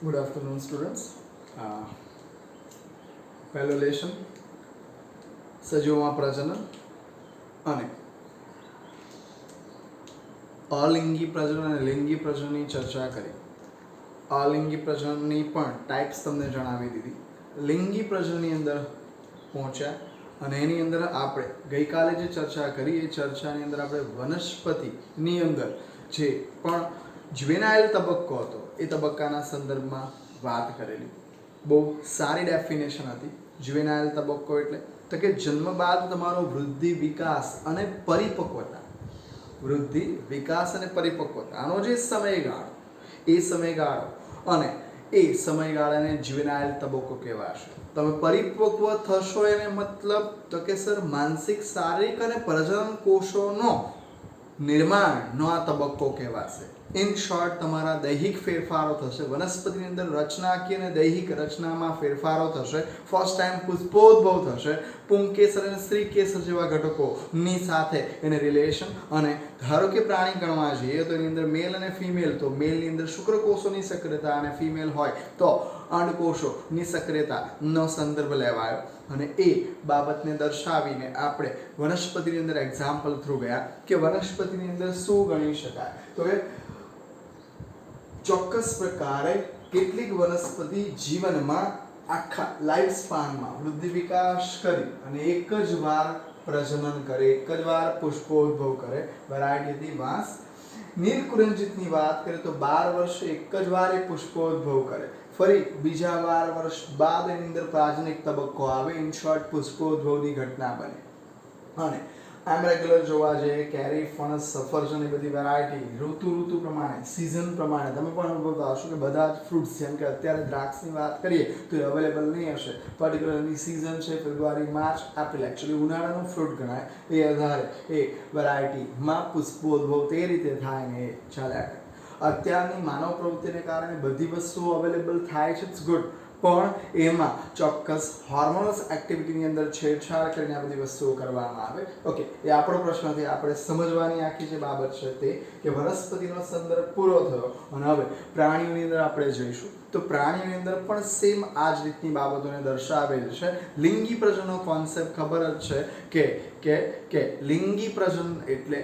Good afternoon, students. Uh, પહેલો lesson સજીવોમાં પ્રજનન અને અલિંગી પ્રજનન અને લિંગી પ્રજનનની ચર્ચા કરી. અલિંગી પ્રજનનની પણ ટાઈપ્સ તમને જણાવી દીધી. લિંગી પ્રજનનની અંદર પહોંચ્યા અને એની અંદર આપણે ગઈકાલે જે ચર્ચા કરી એ ચર્ચાની અંદર આપણે વનસ્પતિની અંદર જે પણ જ્યુવેનાઇલ તબક્કો હતો એ તબક્કાના સંદર્ભમાં વાત કરેલી. બહુ સારી ડેફિનેશન હતી. જ્યુવેનાઇલ તબક્કો એટલે તો કે જન્મ બાદ તમારો વૃદ્ધિ વિકાસ અને પરિપક્વતા, વૃદ્ધિ વિકાસ અને પરિપક્વતા, આનો જે સમયગાળો એ સમયગાળો અને એ સમયગાળાને જ્યુવેનાઇલ તબક્કો કહેવાશે. તમે પરિપક્વ થશો એને મતલબ તો કે સર માનસિક, શારીરિક અને પ્રજનન કોષોનો નિર્માણનો આ તબક્કો કહેવાશે. ઇન શોર્ટ તમારા દૈહિક ફેરફારો થશે. વનસ્પતિની અંદર રચનાકીય અને દૈહિક રચનામાં ફેરફારો થશે. ફર્સ્ટ ટાઈમ પુષ્પોદ્ભવ થશે. પુંકેસર અને સ્ત્રીકેસર જેવા ઘટકોની સાથે એને રિલેશન. અને ધારો કે પ્રાણી ગણવા જઈએ તો એની અંદર મેલ અને ફિમેલ, તો મેલની અંદર શુક્રકોષોની સક્રિયતા અને ફિમેલ હોય તો અંડકોષોની સક્રિયતાનો સંદર્ભ લેવાયો અને એ બાબતને દર્શાવીને આપણે વનસ્પતિની અંદર એક્ઝામ્પલ થ્રુ ગયા કે વનસ્પતિની અંદર શું ગણી શકાય. તો એ ચોક્કસ પ્રકારે કેટલીક વનસ્પતિ જીવનમાં આખા લાઈફ સ્પાનમાં વૃદ્ધિ વિકાસ કરી અને એક જ વાર પ્રજનન કરે, એક જ વાર પુષ્પોદ્ભવ કરે. વેરાયટી વાંસ નીલકુંજિતની વાત કરીએ તો 12 વર્ષે એક જ વાર એ પુષ્પોદ્ભવ કરે, ફરી બીજા 12 વર્ષ બાદ એની અંદર પ્રાજનિક તબક્કો આવે. ઇન શોર્ટ પુષ્પોદ્ભવની ઘટના બને. અને આમ રેગ્યુલર જોવા જઈએ કેરી, ફણસ, સફરજન એ બધી વેરાયટી ઋતુ પ્રમાણે, સિઝન પ્રમાણે તમે પણ અનુભવતા હશો કે બધા જ ફ્રૂટ્સ, જેમ કે અત્યારે દ્રાક્ષની વાત કરીએ તો એ અવેલેબલ નહીં હશે. પર્ટિક્યુલરની સિઝન છે ફેબ્રુઆરી, માર્ચ, એપ્રિલ, એકચ્યુઅલી ઉનાળાનું ફ્રૂટ ગણાય. એ આધારે એ વેરાયટીમાં પુષ્પોદ્ભવ તે રીતે થાય ને એ ચાલ્યા કરે. અત્યારની માનવ પ્રવૃત્તિને કારણે બધી વસ્તુઓ અવેલેબલ થાય છે, ઇટ્સ ગુડ, પણ એમાં ચોક્કસ હોર્મોનલ એક્ટિવિટીની અંદર છેડછાડ કરીને આ બધી વસ્તુઓ કરવામાં આવે. ઓકે, એ આપણો પ્રશ્ન નથી. આપણે સમજવાની આખી જે બાબત છે તે કે વનસ્પતિનો સંદર્ભ પૂરો થયો અને હવે પ્રાણીઓની અંદર આપણે જઈશું. તો પ્રાણીઓની અંદર પણ સેમ આ જ રીતની બાબતોને દર્શાવેલ છે. લિંગી પ્રજનનનો કોન્સેપ્ટ ખબર જ છે કે લિંગી પ્રજનન એટલે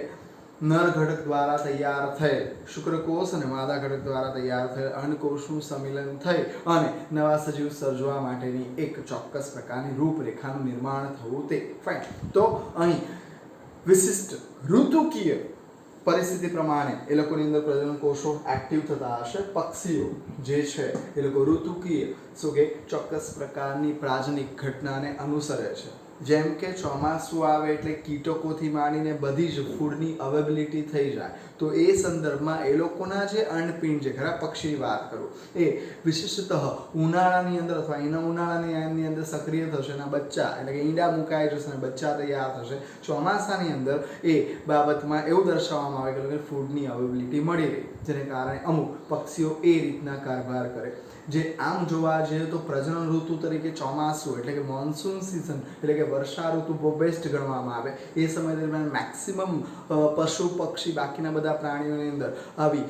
નર ઘટક દ્વારા તૈયાર થયેલ શુક્રકોષ અને માદા ઘટક દ્વારા તૈયાર થયેલ અંડકોષનું સંમિલન થઈ અને નવા સજીવ સર્જવા માટેની એક ચોક્કસ પ્રકારની રૂપરેખાનું નિર્માણ થવું તે. ફાઇન. તો અહીં વિશિષ્ટ ઋતુકીય પરિસ્થિતિ પ્રમાણે એ લોકોની અંદર પ્રજનન કોષો એક્ટિવ થતા હશે. પક્ષીઓ જે છે એ લોકો ઋતુકીય શું કે ચોક્કસ પ્રકારની પ્રાજનિક ઘટનાને અનુસરે છે. જેમ કે ચોમાસું આવે એટલે કીટકોથી માંડીને બધી જ ફૂડની અવેબિલિટી થઈ જાય. તો એ સંદર્ભમાં એ લોકોના જે અંડપિંડ, જે ખરા પક્ષીની વાત કરું, એ વિશિષ્ટતઃ ઉનાળાની અંદર અથવા એના ઉનાળાની અંદર સક્રિય થશે અને બચ્ચા એટલે કે ઈંડા મુકાઈ જશે અને બચ્ચા તૈયાર થશે. ચોમાસાની અંદર એ બાબતમાં એવું દર્શાવવામાં આવે કે ફૂડની અવેબિલિટી મળી રહે, જેને કારણે અમુક પક્ષીઓ એ રીતના કારભાર કરે. જે આમ જોવા જઈએ તો પ્રજનન ઋતુ તરીકે ચોમાસું એટલે કે મોન્સૂન સિઝન એટલે કે વર્ષા ઋતુ બહુ બેસ્ટ ગણવામાં આવે. એ સમય દરમિયાન મેક્સિમમ પશુ પક્ષી બાકીના બધા પ્રાણીઓની અંદર આવી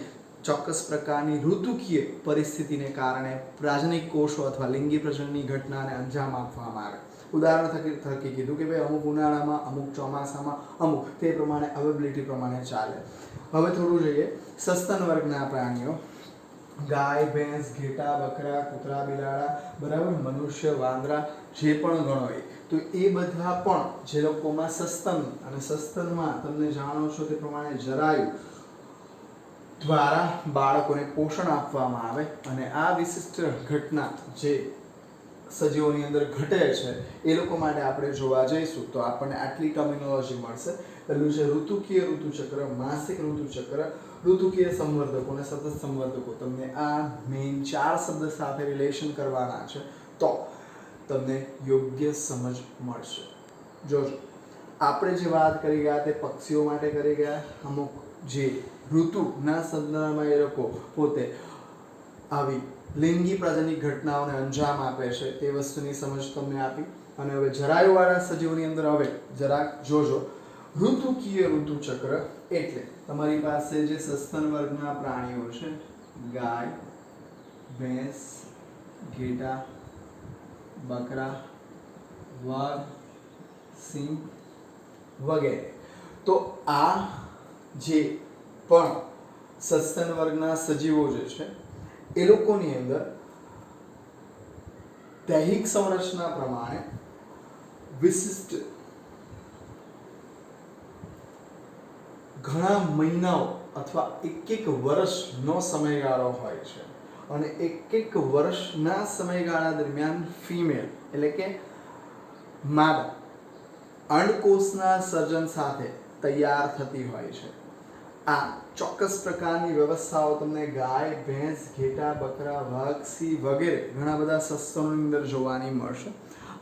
ચોક્કસ પ્રકારની ઋતુકીય પરિસ્થિતિને કારણે પ્રાજનિક કોષો અથવા લિંગી પ્રજનનની ઘટનાને અંજામ આપવામાં આવે. ઉદાહરણ થકી કીધું કે ભાઈ અમુક ઉનાળામાં, અમુક ચોમાસામાં, અમુક તે પ્રમાણે અવેબિલિટી પ્રમાણે ચાલે. હવે થોડું જોઈએ સસ્તન વર્ગના પ્રાણીઓ. ગાય, ભેંસ, ઘેટા, બકરા, કૂતરા, બિલાડા, બરાબર, મનુષ્ય, વાંદરા, જે પણ ગણો એ, તો એ બધા પણ જે લોકોમાં સસ્તન, અને સસ્તનમાં તમને જાણો છો તે પ્રમાણે જરાયુ દ્વારા બાળકોને પોષણ આપવામાં આવે. અને આ વિશિષ્ટ ઘટના જે સજીવોની અંદર ઘટે છે એ લોકો માટે આપણે જોવા જઈશું તો આપણને આટલી ટર્મિનોલોજી મળશે. પહેલું છે ઋતુકીય ઋતુચક્ર, માસિક ઋતુચક્ર, ઋતુકીય સંવર્ધકો અને સતત સંવર્ધકો. તમને આ મેઇન 4 શબ્દ સાથે રિલેશન કરવાના છે તો તમને યોગ્ય સમજ મળશે. જોજો, આપણે જે વાત કરી ગયા તે પક્ષીઓ માટે કરી ગયા. અમુક જે ઋતુના સંદર્ભમાં એ લોકો પોતે આવી લિંગી પ્રજનની ઘટનાઓને અંજામ આપે છે તે વસ્તુની સમજ તમને આપી. અને હવે જરાયુવાળા સજીવોની અંદર હવે જરાક જોજો. ઋતુકીય ઋતુચક્ર એટલે તમારી પાસે જે સસ્તન વર્ગના પ્રાણીઓ છે, ગાય, ભેંસ, ઘેટા, બકરા, વાઘ, સિંહ વગેરે. તો આ જે પણ સસ્તન વર્ગના સજીવો જે છે એ લોકોની અંદર દૈહિક સંરચના પ્રમાણે વિશિષ્ટ ઘણા મહિનાઓ અથવા એક વર્ષનો સમયગાળો હોય છે અને એક વર્ષના સમયગાળા દરમિયાન ફિમેલ એટલે કે માદા અંડકોષના સર્જન સાથે તૈયાર થતી હોય છે. આ ચોક્કસ પ્રકારની વ્યવસ્થાઓ તમને ગાય, ભેંસ, ઘેટા, બકરા, વાઘ, સિંહ વગેરે ઘણા બધા સસ્તનોની અંદર જોવાની મળશે.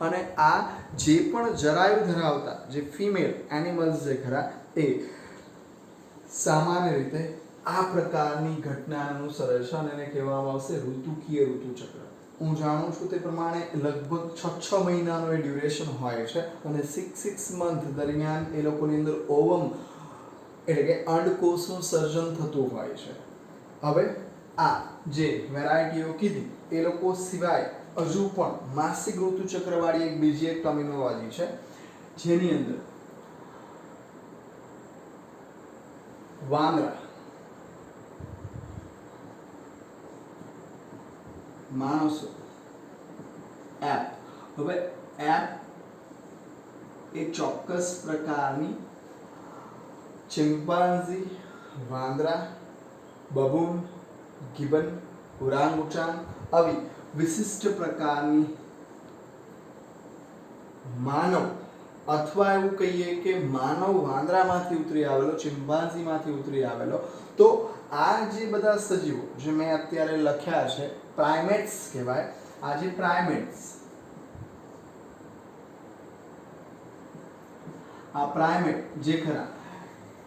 અને આ જે પણ જરાયુ ધરાવતા જે ફિમેલ એનિમલ્સ જે ખરા એ સામાન્ય રીતે આ પ્રકારની ઘટના અનુસરે છે અને એને કહેવામાં આવશે ઋતુકીય ઋતુચક્ર. હું જાણું છું તે પ્રમાણે લગભગ 6 મહિનાનો એ ડ્યુરેશન હોય છે અને 6 મંથ દરમિયાન એ લોકોની અંદર ઓવમ એટલે કે અંડકોષનું સર્જન થતું હોય છે. હવે આ જે વેરાયટીઓ કીધી એ લોકો સિવાય હજુ પણ માસિક ઋતુચક્રવાળી બીજી એક ટર્મિનોલોજી છે જેની અંદર વાંદરા, માણસો, એપ. હવે એપ એ ચોક્કસ પ્રકારની ચિમ્પાન્ઝી, વાંદરા, બબૂન, ગિબન, ઓરાંગુટાન આવી વિશિષ્ટ પ્રકારની માનવ અથવા એવું કહીએ કે માનવ વાંદરામાંથી ઉતરી આવેલો, ચિમ્પાન્ઝીમાંથી ઉતરી આવેલો. તો આ જે બધા સજીવો જે મેં અત્યારે લખ્યા છે પ્રાઇમેટ્સ કહેવાય. આ જે પ્રાઇમેટ્સ આ પ્રાઇમેટ જે ખરા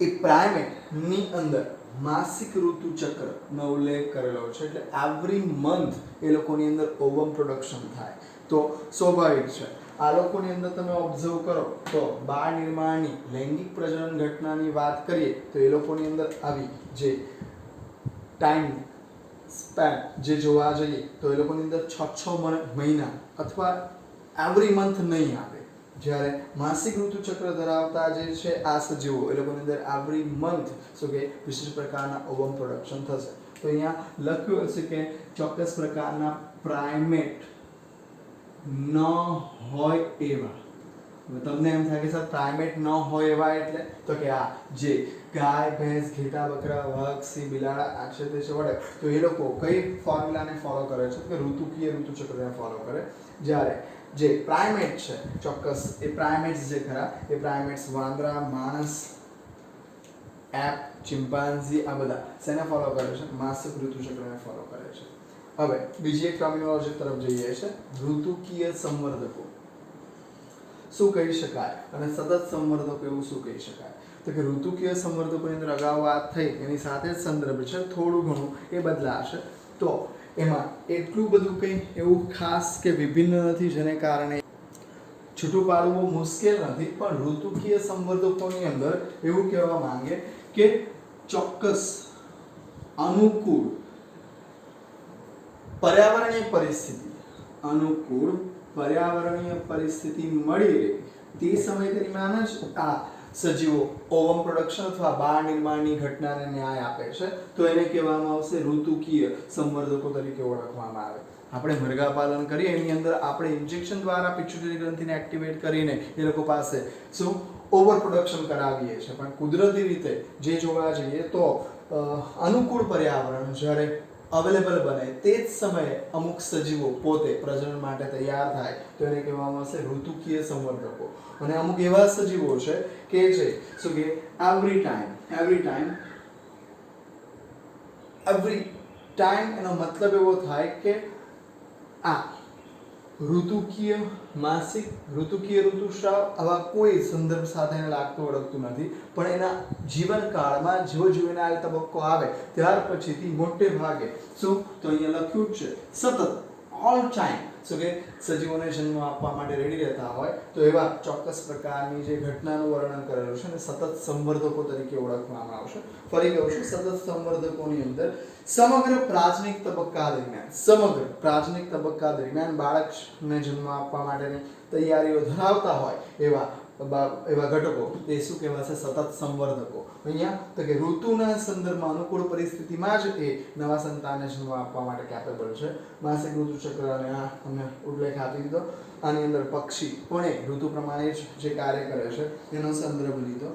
એ પ્રાઇમેટની અંદર માસિક ઋતુચક્રનો ઉલ્લેખ કરેલો છે. એટલે એવરી મંથ એ લોકોની અંદર ઓવમ પ્રોડક્શન થાય. તો સ્વાભાવિક છે આ લોકોની અંદર તમે ઓબ્ઝર્વ કરો તો બાળ નિર્માણની લૈંગિક પ્રજનન ઘટનાની વાત કરીએ તો એ લોકોની અંદર આવી જે ટાઈમ સ્પેન જે જોવા જઈએ તો એ લોકોની અંદર 6 મહિના અથવા એવરી મંથ નહીં આવે. જ્યારે માસિક ઋતુચક્ર ધરાવતા જે છે આ સજીવો એ લોકોની અંદર એવરી મંથ શું કે વિશેષ પ્રકારના ઓવમ પ્રોડક્શન થશે. તો અહીંયા લખ્યું હશે કે ચોક્કસ પ્રકારના પ્રાઇમેટ ન હોય એવા. તમને એમ થાય કે સર પ્રાઇમેટ ન હોય એવા એટલે તો કે આ જે ગાય, ભેંસ, ઘેટા, બકરા, વાઘ, સિંહ, બિલાડા આ છે તે છે વડે તો એ લોકો કઈ ફોર્મ્યુલાને ફોલો કરે છે કે ઋતુકીય ઋતુચક્રને ફોલો કરે. જ્યારે જે પ્રાઇમેટ છે ચોક્કસ એ પ્રાઇમેટ્સ જે ખરા એ પ્રાઇમેટ્સ વાંદરા, માણસ, એપ, ચિમ્પાન્ઝી આ બધા શેને ફોલો કરે છે? માસિક ઋતુચક્રને ફોલો કરે છે. હવે બીજી એક ટર્મિનોલોજી તરફ જઈએ છે ઋતુકીય સંવર્ધકો. શું કહી શકાય અને સતત સંવર્ધકો એવું શું કહી શકાય? તો કે ઋતુકીય સંવર્ધકોની અંદર અગાઉ વાત થઈ એની સાથે જ સંદર્ભ છે, થોડું ઘણું એ બદલાશે. તો એમાં એટલું બધું કંઈ એવું ખાસ કે વિભિન્ન નથી જેને કારણે છૂટું પાડવું બહુ મુશ્કેલ નથી. પણ ઋતુકીય સંવર્ધકોની અંદર એવું કહેવા માંગે કે ચોક્કસ અનુકૂળ પર્યાવરણીય પરિસ્થિતિ મળી રહે તે સમય દરમિયાન જ આ સજીવો ઓવમ પ્રોડક્શન અથવા બાળ નિર્માણની ઘટનાને ન્યાય આપે છે. તો એને કહેવામાં આવશે ઋતુકીય સંવર્ધકો તરીકે ઓળખવામાં આવે. આપણે મરઘા પાલન કરીએ એની અંદર આપણે ઇન્જેક્શન દ્વારા પિટ્યુટરી ગ્રંથિને એક્ટિવેટ કરીને એ લોકો પાસે શું ઓવર પ્રોડક્શન કરાવીએ છીએ. પણ કુદરતી રીતે જે જોવા જઈએ તો અનુકૂળ પર્યાવરણ જ્યારે અવેલેબલ બને તે જ સમયે અમુક સજીવો પોતે પ્રજનન માટે તૈયાર થાય તો એને કહેવામાં આવશે ઋતુકીય સંવર્ધકો. અને અમુક એવા સજીવો છે કે જે શું કે એવરી ટાઈમ એનો મતલબ એવો થાય કે આ ઋતુકીય માસિક, ઋતુકીય ઋતુસ્રાવ આવા કોઈ સંદર્ભ સાથે એને લાગતું ઓળખતું નથી. પણ એના જીવનકાળમાં જેવો જુવેનાઇલ તબક્કો આવે ત્યાર પછીથી મોટે ભાગે શું તો અહીંયા લખ્યું છે સતત ઓલ ટાઈમ શું કે સજીવોને જન્મ આપવા માટે રેડી રહેતા હોય તો એવા ચોક્કસ પ્રકારની જે ઘટનાનું વર્ણન કરેલું છે અને સતત સંવર્ધકો તરીકે ઓળખવામાં આવશે. ફરી કહું છું, સતત સંવર્ધકોની અંદર સમગ્ર પ્રાથમિક તબક્કા દરમિયાન બાળકને જન્મ આપવા માટેની તૈયારીઓ ધરાવતા હોય એવા ઘટકો તે શું કહેવાશે? સતત સંવર્ધકો. અહીંયા તો કે ઋતુના સંદર્ભમાં અનુકૂળ પરિસ્થિતિમાં જ એ નવા સંતાનને જન્મ આપવા માટે કેપેબલ છે. માસિક ઋતુચક્ર અને આ અમે ઉલ્લેખ આપી દીધો. આની અંદર પક્ષી પણ ઋતુ પ્રમાણે જ જે કાર્ય કરે છે એનો સંદર્ભ લીધો.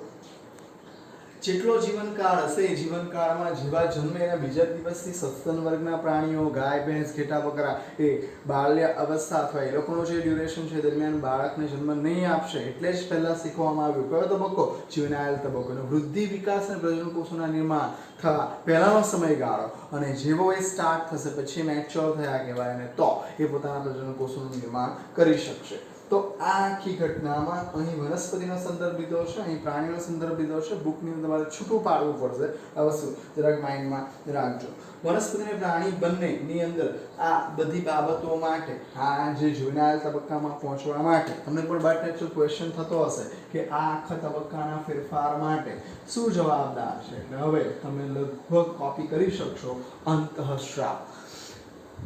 જેટલો જીવનકાળ હશે એ જીવનકાળમાં જેવા જન્મે એના બીજા દિવસથી સસ્તન વર્ગના પ્રાણીઓ, ગાય, ભેંસ, ઘેટા, બકરા એ બાલ્ય અવસ્થા અથવા એ લોકોનો જે ડ્યુરેશન છે દરમિયાન બાળકને જન્મ નહીં આપશે. એટલે જ પહેલા શીખવામાં આવ્યું કયો તબક્કો? જીવનાયલ તબક્કો. વૃદ્ધિ, વિકાસ અને પ્રજનનકોષોના નિર્માણ થવા પહેલાનો સમયગાળો અને જેવો એ સ્ટાર્ટ થશે પછી મેચ્યોર થયા કહેવાય અને તો એ પોતાના પ્રજનનકોષોનું નિર્માણ કરી શકશે. તો આ આખી ઘટનામાં અહીં વનસ્પતિનો સંદર્ભ લીધો છે, અહીં પ્રાણીનો સંદર્ભ લીધો છે. બુકની અંદર તમારે છૂટું પાડવું પડશે. આ વસ્તુ જરાક માઇન્ડમાં રાખજો. વનસ્પતિ અને પ્રાણી બંનેની અંદર આ બધી બાબતો માટે, આ જે જુવેનાઇલ તબક્કામાં પહોંચવા માટે તમને પણ બાય નેચરલ ક્વેશ્ચન થતો હશે કે આ આખા તબક્કાના ફેરફાર માટે શું જવાબદાર છે. એટલે હવે તમે લગભગ કોપી કરી શકશો અંતઃસ્રાવ.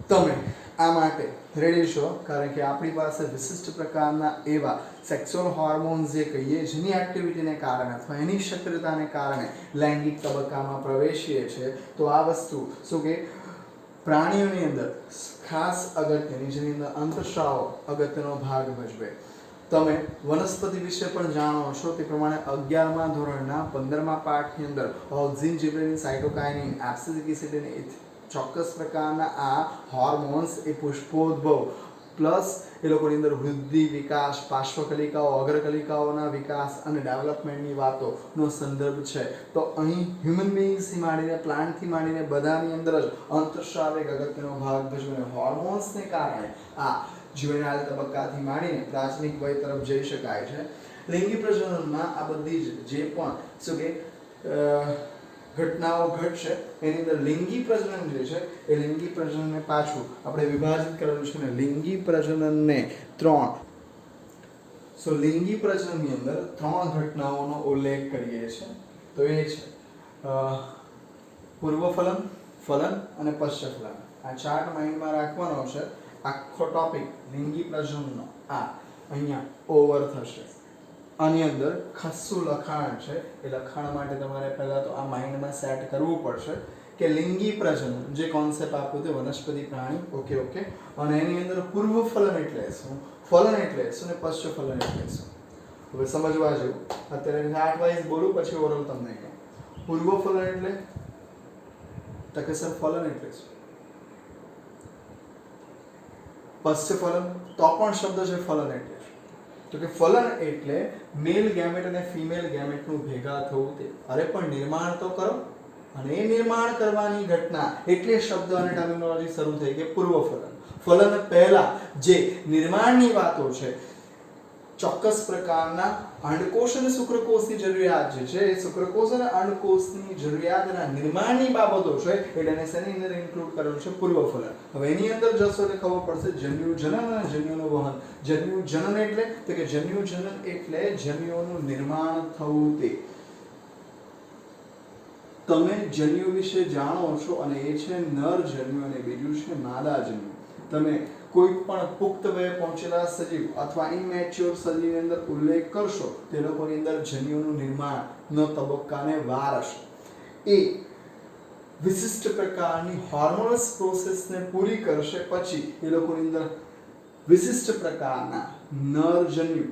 તમે આ માટે રેડી છો કારણ કે આપણી પાસે વિશિષ્ટ પ્રકારના એવા સેક્સ્યુઅલ હોર્મોન્સ જે કહીએ જેની એક્ટિવિટીને કારણે અથવા એની સક્રિયતાને કારણે લૈંગિક તબક્કામાં પ્રવેશીએ છીએ. તો આ વસ્તુ શું કે પ્રાણીઓની અંદર ખાસ અગત્યની, જેની અંદર અંતઃસ્રાવ અગત્યનો ભાગ ભજવે. તમે વનસ્પતિ વિશે પણ જાણો છો તે પ્રમાણે 11મા ધોરણના 15મા પાઠની અંદર ઓક્સિન, જીબ્રેલિન, સાયટોકાઇનિન, એબ્સિસિક એસિડ અને ચોક્કસ પ્રકારના આ હોર્મોન્સ એ પુષ્પોદ્ભવ પ્લસ એ લોકોની અંદર વૃદ્ધિ, વિકાસ, પાર્શ્વકલિકાઓ, અગ્રકલિકાઓના વિકાસ અને ડેવલપમેન્ટની વાતોનો સંદર્ભ છે. તો અહીં હ્યુમન બીઇંગ્સથી માંડીને પ્લાન્ટથી માંડીને બધાની અંદર જ અંતઃસ્રાવ એક અગત્યનો ભાગ ભજવે. હોર્મોન્સને કારણે આ જ્યુવેનાઇલ તબક્કાથી માંડીને પ્રાથમિક વય તરફ જઈ શકાય છે. લિંગી પ્રજનનમાં આ બધી જે પણ શું કે ઘટનાઓ ઘટશે એની અંદર લિંગી પ્રજનન જે છે એ લિંગી પ્રજનનને પાછું આપણે વિભાજિત કરેલું છે ને લિંગી પ્રજનનને 3. સો લિંગી પ્રજનનની અંદર 3 ઘટનાઓનો ઉલ્લેખ કરીએ છીએ. તો એ છે પૂર્વફલન, ફલન અને પશ્ચફલન. આ ચાર્ટ માઇન્ડમાં રાખવાનો છે. આખો ટોપિક લિંગી પ્રજનનનો આ અહીંયા ઓવર થશે. આની અંદર ખાસું લખાણ છે. એ લખાણ માટે તમારે પહેલાં તો આ માઇન્ડમાં સેટ કરવું પડશે કે લિંગી પ્રજનન જે કોન્સેપ્ટ આપ્યો તે વનસ્પતિ, પ્રાણી, ઓકે અને એની અંદર પૂર્વફલન એટલે શું, ફલન એટલે શું અને પશ્ચફલન એટલે શું. હવે સમજવા જેવું. અત્યારે ચાર્ટ વાઇઝ બોલું પછી ઓરલ તમને કહું. પૂર્વફલન એટલે કે સર ફલન એટલે શું? પશ્ચફલન તો પણ શબ્દ છે ફલન એટલે. તો કે ફલન એટલે મેલ ગેમેટ અને ફિમેલ ગેમેટનું ભેગા થવું. તે અરે પણ નિર્માણ તો કરો અને એ નિર્માણ કરવાની ઘટના એટલે શબ્દ અને ટર્મિનોલોજી શરૂ થઈ કે પૂર્વફલન. ફલન પહેલા જે નિર્માણની વાતો છે, ચોક્કસ પ્રકારના અંડકોષ અને શુક્રકોષની જરૂરિયાત જે છે એ શુક્રકોષ અને અંડકોષની જરૂરિયાતના નિર્માણની બાબતો છે એટલે એને શેની અંદર ઇન્ક્લુડ કરેલું છે? પૂર્વફલન. હવે એની અંદર જશો એટલે ખબર પડશે જન્યુજનન અને જન્યુનું વહન. જન્યુજનન એટલે તો કે જન્યુજનન એટલે જન્યુઓનું નિર્માણ થવું. તે તમે જન્યુ વિશે જાણો છો અને એ છે નર જન્યુ અને બીજું છે માદા જન્યુ. તમે કોઈ પણ પુખ્ત વયે પહોંચેલા સજીવ અથવા ઇમેચ્યોર સજીવની અંદર ઉલ્લેખ કરશો તે લોકોની અંદર જન્યુનું નિર્માણનો તબક્કાને વાર હશે. એ વિશિષ્ટ પ્રકારની હોર્મોનલ પ્રોસેસને પૂરી કરશે પછી એ લોકોની અંદર વિશિષ્ટ પ્રકારના નર જન્યુ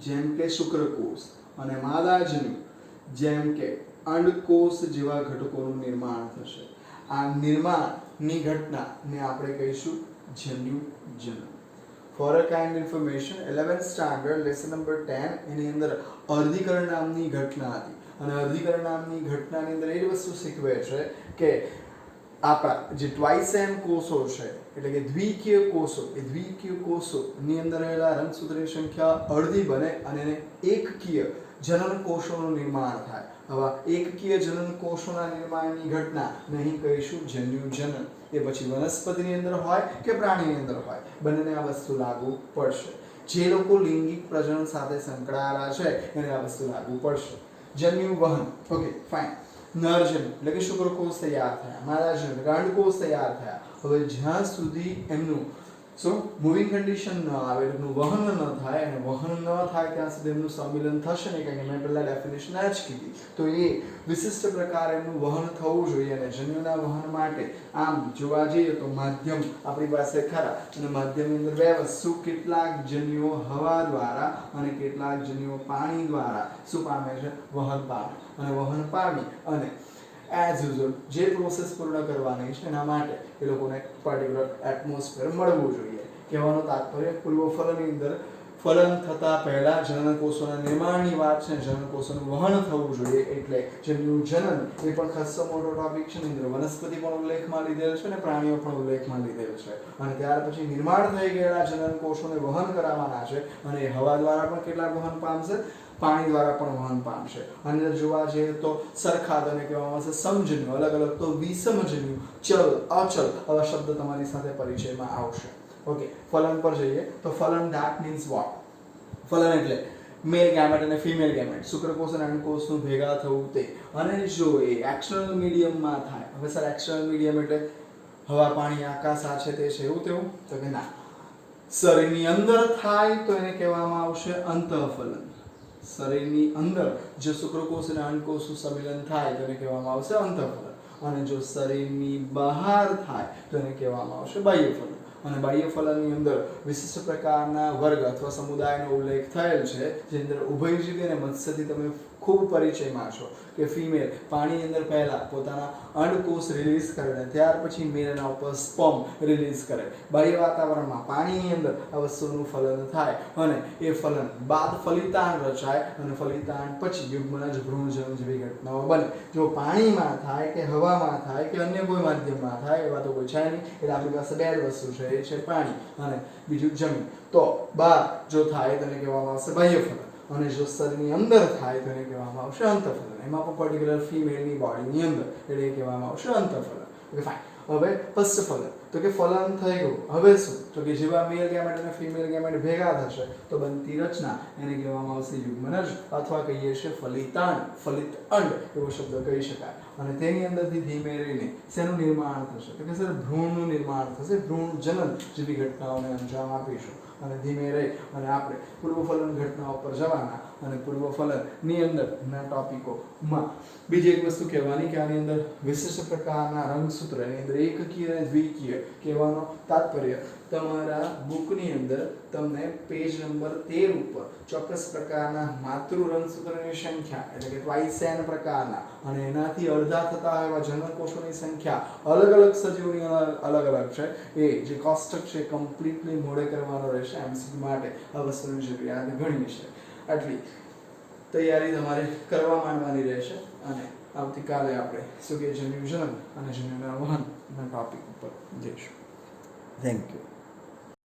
જેમ કે શુક્રકોષ અને માદા જન્યુ જેમ કે અંડકોષ જેવા ઘટકોનું નિર્માણ થશે. આ નિર્માણની ઘટનાને આપણે કહીશું જન્યુજનન. For a kind information 11th standard lesson number 10 એની અંદર અર્ધીકરણ નામની ઘટના હતી અને અર્ધીકરણ નામની ઘટનાની અંદર એ વસ્તુ શીખવે છે કે આપણા જે ટ્વાઇસેમ કોષો છે એટલે કે દ્વિકીય કોષો, એ દ્વિકીય કોષોની અંદર રહેલા રંગસૂત્રની સંખ્યા અડધી બને અને એને એકકીય જનન કોષોનું નિર્માણ થાય. આવા એકકીય જનન કોષોના નિર્માણની ઘટના નહીં કહીશું જન્યુજનન. એ પછી વનસ્પતિની અંદર હોય કે પ્રાણીની અંદર હોય, બંનેને આ વસ્તુ લાગુ પડશે. જે લોકો લિંગિક પ્રજનન સાથે સંકળાયેલા છે એને આ વસ્તુ લાગુ પડશે. જન્યુ વહન, ઓકે ફાઇન. નરજન્યુ એટલે કે શુક્રકોષ તૈયાર થયા, માદાજન્યુ એટલે કે અંડકોષ તૈયાર થયા. હવે જ્યાં સુધી એમનું મૂવિંગ કન્ડિશન ન આવે, એમનું વહન ન થાય, અને વહન ન થાય ત્યાં સુધી એમનું સંમિલન થશે નહીં, કારણ કે મેં પહેલા ડેફિનેશન આ જ કીધી. તો એ વિશિષ્ટ પ્રકારે એમનું વહન થવું જોઈએ, અને જન્યુના વહન માટે આમ જોવા જઈએ તો માધ્યમ આપણી પાસે ખરા, અને માધ્યમની અંદર બે વસ્તુ, કેટલાક જન્યુઓ હવા દ્વારા અને કેટલાક જન્યુઓ પાણી દ્વારા શું પામે છે? વહન પામે. અને વહન પામી અને એઝ યુઝ્યુઅલ જે પ્રોસેસ પૂર્ણ કરવાની છે એના માટે એ લોકોને પર્ટિક્યુલર એટમોસ્ફિયર મળવું જોઈએ. કહેવાનો તાત્પર્ય પૂર્વફલનની અંદર ફલન થતા પહેલા જનનકોષોના નિર્માણની વાત છે, જનનકોષોનું વહન થવું જોઈએ. એટલે જન્યુજનન એ પણ ખાસો મોટો ટોપિક છે. અંદર વનસ્પતિ પણ ઉલ્લેખમાં લીધેલ છે અને પ્રાણીઓ પણ ઉલ્લેખમાં લીધેલ છે. અને ત્યાર પછી નિર્માણ થઈ ગયેલા જનનકોષોને વહન કરાવવાના છે, અને એ હવા દ્વારા પણ કેટલાક વહન પામશે, પાણી દ્વારા પણ વહન પામશે. અંદર જોવા જઈએ તો સરખાદને કહેવામાં આવશે સમજન્યુ, અલગ અલગ તો વિષમજન્યુ, ચલ અચલ, આવા શબ્દ તમારી સાથે પરિચયમાં આવશે. ઓકે, ફલન પર જઈએ તો ફલન ધેટ મીન્સ વોટ? ફલન એટલે મેલ ગેમેટ અને ફિમેલ ગેમેટ, શુક્રકોષ અને અંડકોષનું ભેગા થવું તે. અને જો એ એક્સટર્નલ મીડિયમમાં થાય, હવે સર એક્સટર્નલ મીડિયમ એટલે હવા, પાણી, આકાશ આ છે તે છે એવું તેવું? તો કે ના, શરીરની અંદર થાય તો એને કહેવામાં આવશે અંતઃફલન. શરીરની અંદર જો શુક્રકોષ અને અંડકોષનું સંમિલન થાય તો એને કહેવામાં આવશે અંતઃફલન. અને જો શરીરની બહાર થાય તો એને કહેવામાં આવશે બાહ્યફલન. અને બાહ્યફલનની અંદર વિશિષ્ટ પ્રકારના વર્ગ અથવા સમુદાયનો ઉલ્લેખ થયેલ છે, જે અંદર ઉભયજીવી અને મત્સ્યથી તમે ખૂબ પરિચયમાં છો. કે ફિમેલ પાણીની અંદર પહેલા પોતાના અંડકોષ રિલીઝ કરે ને ત્યાર પછી મેલ એના ઉપર સ્પર્મ રિલીઝ કરે. બાહ્ય વાતાવરણમાં પાણીની અંદર આ વસ્તુનું ફલન થાય, અને એ ફલન બાદ ફલિતાંડ રચાય, અને ફલિતાંડ પછી યુગ્મનજ ભ્રૂણજનન જેવી ઘટનાઓ બને. જો પાણીમાં થાય કે હવામાં થાય કે અન્ય કોઈ માધ્યમમાં થાય, એવા તો કોઈ છે નહીં. એટલે આપણી પાસે બે જ વસ્તુ છે, એ છે પાણી અને બીજું જમીન. તો બહાર જો થાય તેને કહેવામાં આવશે બાહ્યફલન, અને જો શરીરની અંદર થાય તો એને કહેવામાં આવશે અંતઃફલન. એમાં પણ પર્ટિક્યુલર ફિમેલની બોડીની અંદર, એટલે એ કહેવામાં આવશે અંતઃફલન. Okay fine. હવે પશ્ચફલન, તો કે ફલન થઈ ગયું, હવે શું? તો કે જેવા મેલ ગેમેટ અને ફિમેલ ગેમેટ ભેગા થશે તો બનતી રચના એને કહેવામાં આવશે યુગ્મનજ, અથવા કહીએ છીએ ફલિતાંડ, ફલિત અંડ એવો શબ્દ કહી શકાય. અને તેની અંદરથી ધીમે રહીને શેનું નિર્માણ થશે? તો કે સર ભ્રૂણનું નિર્માણ થશે. ભ્રૂણ જનન જેવી ઘટનાઓને અંજામ આપીશું. અને ધીમે રહી અને આપણે પૂર્વફલન ઘટનાઓ પર જવાના, અને પૂર્વફલનની અંદરના ટોપિકોમાં બીજી એક વસ્તુ કહેવાની કે આની અંદર વિશિષ્ટ પ્રકારના રંગસૂત્ર, એની અંદર એકકીય અને દ્વિકીય. કહેવાનો તાત્પર્ય તમારા બુકની અંદર તમને પેજ નંબર 13 ઉપર ચોક્કસ પ્રકારના માતૃ રંગસૂત્રોની સંખ્યા એટલે કે ટ્વાઇસ n પ્રકારના, અને એનાથી અડધા થતા હોય એવા જનનકોષોની સંખ્યા અલગ અલગ સજીવોની અલગ અલગ છે. એ જે કોષ્ટક છે કમ્પ્લીટલી મોડે કરવાનો રહેશે. એમસીક્યુ માટે આ વસ્તુની જરૂરિયાત ઘણી છે. આટલી તૈયારી તમારે કરવા માંડવાની રહેશે, અને આવતીકાલે આપણે શું કે જન્યુજનન અને જન્યુના વહનના ટોપિક ઉપર જઈશું. Thank you.